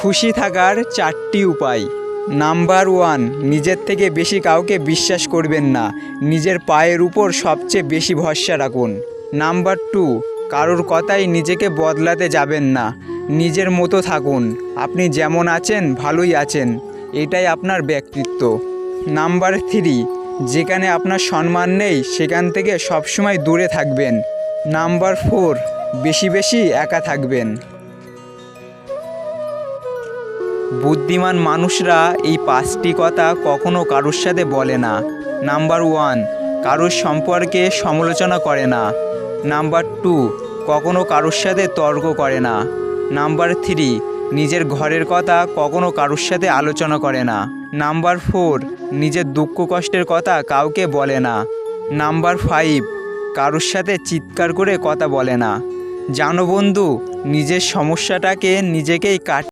খুশি থাকার 4টি উপায়। নাম্বার 1, নিজের থেকে বেশি কাউকে বিশ্বাস করবেন না। নিজের পায়ের উপর সবচেয়ে বেশি ভরসা রাখুন। নাম্বার 2, কারোর কথায় নিজেকে বদলাতে যাবেন না। নিজের মতো থাকুন। আপনি যেমন আছেন ভালোই আছেন, এটাই আপনার ব্যক্তিত্ব। নাম্বার 3, যেখানে আপনার সম্মান নেই সেখান থেকে সবসময় দূরে থাকবেন। নাম্বার 4, বেশি বেশি একা থাকবেন। বুদ্ধিমান মানুষরা এই 5টি কথা কখনো কারোর সাথে বলে না। নাম্বার 1, কারোর সম্পর্কে সমালোচনা করে না। নাম্বার 2, কখনো কারোর সাথে তর্ক করে না। নাম্বার 3, নিজের ঘরের কথা কখনো কারোর সাথে আলোচনা করে না। নাম্বার 4, নিজের দুঃখ কষ্টের কথা কাউকে বলে না। নাম্বার 5, কারোর সাথে চিৎকার করে কথা বলে না। জানো বন্ধু, নিজের সমস্যাটাকে নিজেকেই